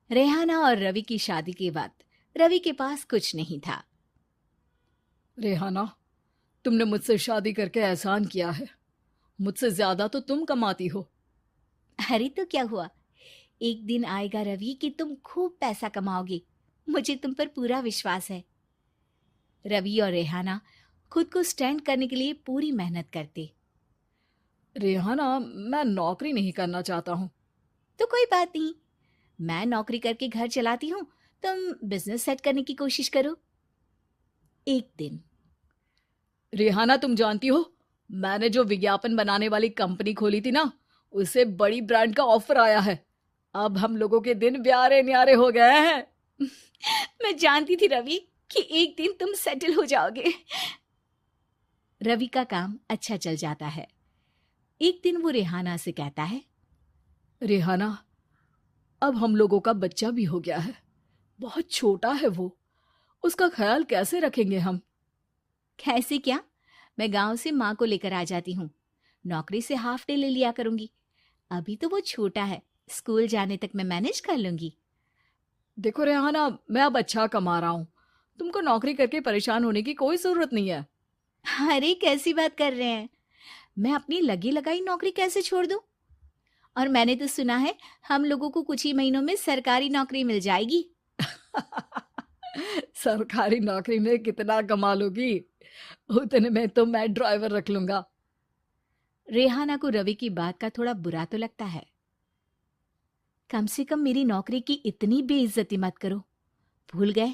रेहाना और रवि की शादी के वक्त रवि के पास कुछ नहीं था। रेहाना, तुमने मुझसे शादी करके एहसान किया है। मुझसे ज्यादा तो तुम कमाती हो। अरे तो क्या हुआ, एक दिन आएगा रवि कि तुम खूब पैसा कमाओगे। मुझे तुम पर पूरा विश्वास है। रवि और रेहाना खुद को स्टैंड करने के लिए पूरी मेहनत करते। रेहाना, मैं नौकरी नहीं करना चाहता हूँ। तो कोई बात नहीं, मैं नौकरी करके घर चलाती हूँ, तुम बिजनेस सेट करने की कोशिश करो। एक दिन रेहाना, तुम जानती हो, मैंने जो विज्ञापन बनाने वाली कंपनी खोली थी ना, उसे बड़ी ब्रांड का ऑफर आया है। अब हम लोगों के दिन ब्यारे न्यारे हो गए हैं। मैं जानती थी रवि कि एक दिन तुम सेटल हो जाओगे। रवि का काम अच्छा चल जाता है। एक दिन वो रेहाना से कहता है, रेहाना, अब हम लोगों का बच्चा भी हो गया है। बहुत छोटा है वो। उसका ख्याल कैसे रखेंगे हम? कैसे क्या, मैं गांव से माँ को लेकर आ जाती हूँ। नौकरी से हाफ डे ले लिया करूंगी। अभी तो वो छोटा है, स्कूल जाने तक मैं मैनेज कर लूंगी। देखो रेहाना, मैं अब अच्छा कमा रहा हूँ। तुमको नौकरी करके परेशान होने की कोई जरूरत नहीं है। अरे कैसी बात कर रहे हैं, मैं अपनी लगी लगाई नौकरी कैसे छोड़ दूं? और मैंने तो सुना है हम लोगों को कुछ ही महीनों में सरकारी नौकरी मिल जाएगी। सरकारी नौकरी में कितना कमा लोगी? उतने में तो मैं ड्राइवर रख लूंगा। रेहाना को रवि की बात का थोड़ा बुरा तो लगता है। कम से कम मेरी नौकरी की इतनी बेइज्जती मत करो। भूल गए,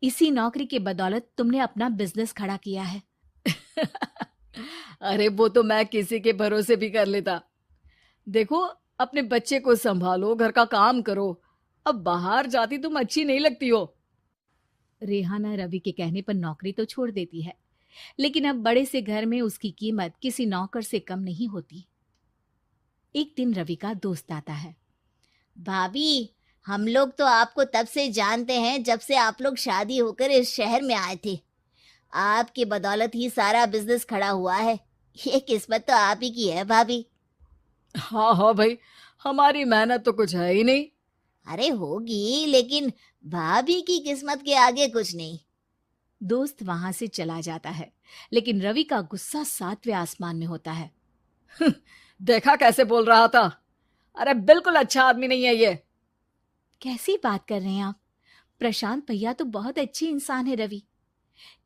इसी नौकरी के बदौलत तुमने अपना बिजनेस खड़ा किया है। अरे वो तो मैं किसी के भरोसे भी कर लेता। देखो, अपने बच्चे को संभालो, घर का काम करो। अब बाहर जाती तुम अच्छी नहीं लगती हो। रेहाना रवि के कहने पर नौकरी तो छोड़ देती है, लेकिन अब बड़े से घर में उसकी कीमत किसी नौकर से कम नहीं होती। एक दिन रवि का दोस्त आता है। भाभी, हम लोग तो आपको तब से जानते हैं जब से आप लोग शादी होकर इस शहर में आए थे। आपकी बदौलत ही सारा बिजनेस खड़ा हुआ है। ये किस्मत तो आप ही की है भाभी। हाँ हाँ भाई, हमारी मेहनत तो कुछ है ही नहीं। अरे होगी, लेकिन भाभी की किस्मत के आगे कुछ नहीं। दोस्त वहां से चला जाता है, लेकिन रवि का गुस्सा सातवें आसमान में होता है। देखा कैसे बोल रहा था? अरे बिल्कुल अच्छा आदमी नहीं है ये। कैसी बात कर रहे हैं आप? प्रशांत भैया तो बहुत अच्छे इंसान है रवि।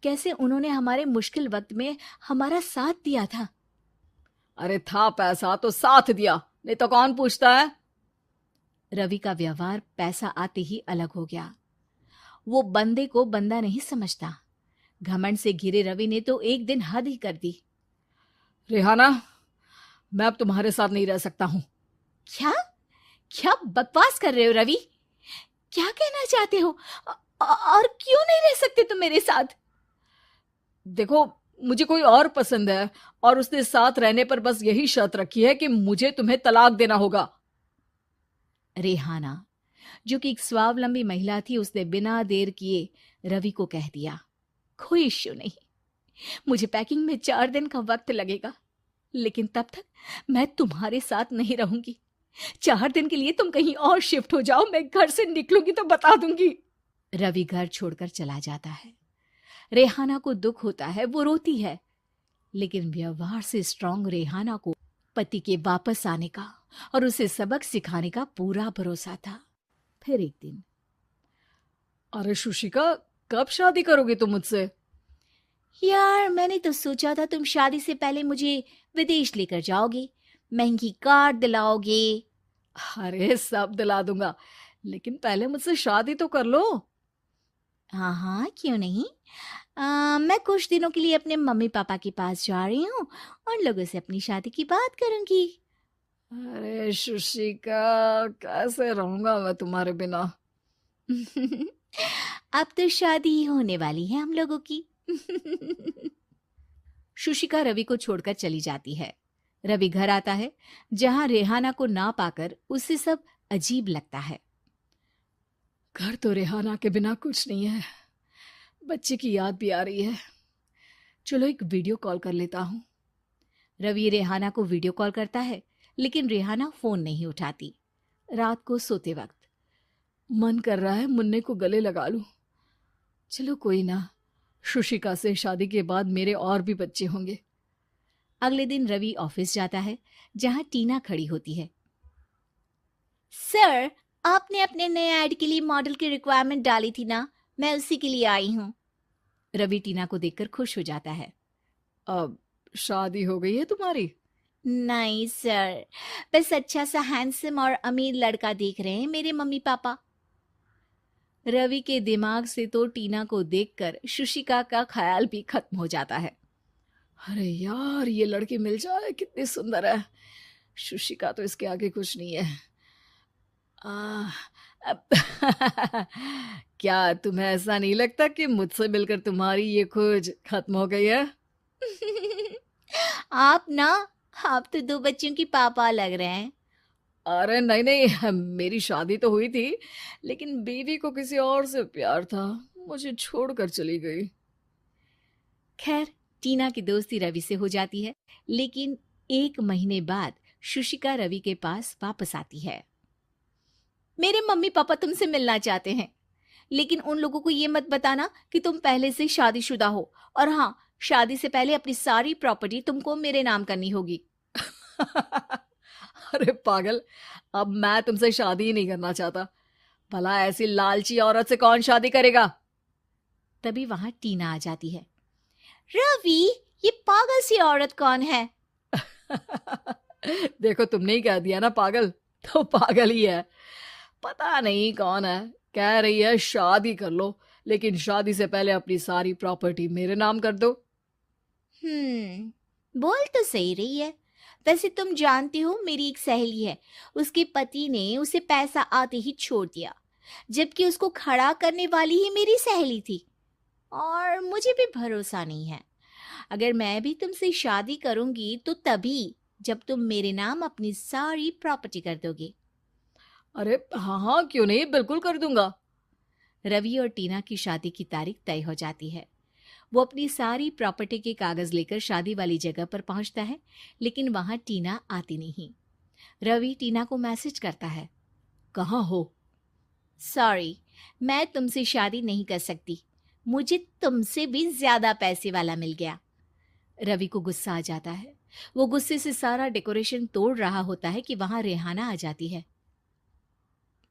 कैसे उन्होंने हमारे मुश्किल वक्त में हमारा साथ दिया था। अरे था पैसा तो साथ दिया, नहीं तो कौन पूछता है? रवि का व्यवहार पैसा आते ही अलग हो गया। वो बंदे को बंदा नहीं समझता। घमंड से घिरे रवि ने तो एक दिन हद ही कर दी। रेहाना, मैं अब तुम्हारे साथ नहीं रह सकता हूँ। क्या? क्या बकवास कर रहे हो रवि? क्या कहना चाहते हो? और क्यों नहीं रह सकते तुम मेरे साथ? देखो, मुझे कोई और पसंद है, और उसने साथ रहने पर बस यही शर्त रखी है कि मुझे तुम्हें तलाक देना होगा। रेहाना, जो कि एक स्वावलंबी महिला थी, उसने बिना देर किए रवि को कह दिया, कोई इश्यू नहीं, मुझे पैकिंग में 4 दिन का वक्त लगेगा, लेकिन तब तक मैं तुम्हारे साथ नहीं रहूंगी। 4 दिन के लिए तुम कहीं और शिफ्ट हो जाओ, मैं घर से निकलूंगी तो बता दूंगी। रवि घर छोड़कर चला जाता है। रेहाना को दुख होता है, वो रोती है, लेकिन व्यवहार से स्ट्रांग रेहाना को पति के वापस आने का और उसे सबक सिखाने का पूरा भरोसा था। फिर एक दिन, अरे शुशिका, कब शादी करोगे तुम मुझसे? यार मैंने तो सोचा था तुम शादी से पहले मुझे विदेश लेकर जाओगे, महंगी कार दिलाओगे। अरे सब दिला दूंगा, लेकिन पहले मुझसे शादी तो कर लो। हाँ हाँ, क्यों नहीं। मैं कुछ दिनों के लिए अपने मम्मी पापा के पास जा रही हूँ और लोगों से अपनी शादी की बात करूंगी। अरे शुशिका, कैसे रहूंगा मैं तुम्हारे बिना? अब तो शादी ही होने वाली है हम लोगों की। शुशिका रवि को छोड़कर चली जाती है। रवि घर आता है, जहां रेहाना को ना पाकर उसे सब अजीब लगता है। घर तो रेहाना के बिना कुछ नहीं है। बच्चे की याद भी आ रही है। चलो एक वीडियो कॉल कर लेता हूँ। रवि रेहाना को वीडियो कॉल करता है, लेकिन रेहाना फोन नहीं उठाती। रात को सोते वक्त मन कर रहा है मुन्ने को गले लगा लूं। चलो कोई ना, शुशिका से शादी के बाद मेरे और भी बच्चे होंगे। अगले दिन रवि ऑफिस जाता है, जहां टीना खड़ी होती है। सर, आपने अपने नए ऐड के लिए मॉडल की रिक्वायरमेंट डाली थी ना, मैं उसी के लिए आई हूँ। रवि टीना को देखकर खुश हो जाता है। अब शादी हो गई है तुम्हारी? नहीं सर, बस अच्छा सा हैंडसम और अमीर लड़का देख रहे हैं मेरे मम्मी पापा। रवि के दिमाग से तो टीना को देखकर शुशिका का ख्याल भी खत्म हो जाता है। अरे यार, ये लड़की मिल जाए कितनी सुंदर है। शुशिका तो इसके आगे कुछ नहीं है। आ, अब क्या तुम्हें ऐसा नहीं लगता कि मुझसे मिलकर तुम्हारी ये खोज खत्म हो गई है? आप ना, आप तो 2 बच्चों की पापा लग रहे हैं। अरे नहीं नहीं, मेरी शादी तो हुई थी, लेकिन बीवी को किसी और से प्यार था, मुझे छोड़कर चली गई। खैर, टीना की दोस्ती रवि से हो जाती है, लेकिन 1 महीने बाद शुशिका रवि के पास वापस आती है। मेरे मम्मी पापा तुमसे मिलना चाहते हैं, लेकिन उन लोगों को ये मत बताना कि तुम पहले से शादीशुदा हो, और हाँ, शादी से पहले अपनी सारी प्रॉपर्टी तुमको मेरे नाम करनी होगी। अरे पागल, अब मैं तुमसे शादी ही नहीं करना चाहता। भला ऐसी लालची औरत से कौन शादी करेगा? तभी वहां टीना आ जाती है। रवि, ये पागल सी औरत कौन है? देखो, तुमने ही कह दिया ना पागल, तो पागल ही है। पता नहीं कौन है, कह रही है शादी कर लो, लेकिन शादी से पहले अपनी सारी प्रॉपर्टी मेरे नाम कर दो। बोल तो सही रही है। वैसे तुम जानती हो, मेरी एक सहेली है, उसके पति ने उसे पैसा आते ही छोड़ दिया, जबकि उसको खड़ा करने वाली ही मेरी सहेली थी। और मुझे भी भरोसा नहीं है। अगर मैं भी तुमसे शादी करूंगी तो तभी जब तुम मेरे नाम अपनी सारी प्रॉपर्टी कर दोगे। अरे हाँ हाँ, क्यों नहीं, बिल्कुल कर दूंगा। रवि और टीना की शादी की तारीख तय हो जाती है। वो अपनी सारी प्रॉपर्टी के कागज लेकर शादी वाली जगह पर पहुंचता है, लेकिन वहां टीना आती नहीं। रवि टीना को मैसेज करता है। कहाँ हो? सॉरी, मैं तुमसे शादी नहीं कर सकती, मुझे तुमसे भी ज्यादा पैसे वाला मिल गया। रवि को गुस्सा आ जाता है। वो गुस्से से सारा डेकोरेशन तोड़ रहा होता है कि वहां रेहाना आ जाती है।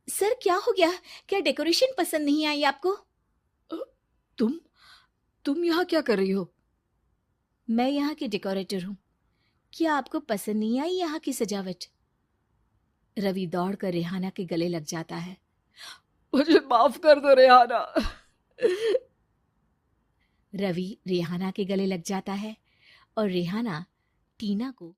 सर, क्या हो गया? क्या डेकोरेशन पसंद नहीं आई आपको? अ, तुम यहाँ क्या कर रही हो? मैं यहाँ की डेकोरेटर हूँ। क्या आपको पसंद नहीं आई यहाँ की सजावट? रवि दौड़कर रेहाना के गले लग जाता है। मुझे माफ कर दो रेहाना। रवि रेहाना के गले लग जाता है और रेहाना टीना को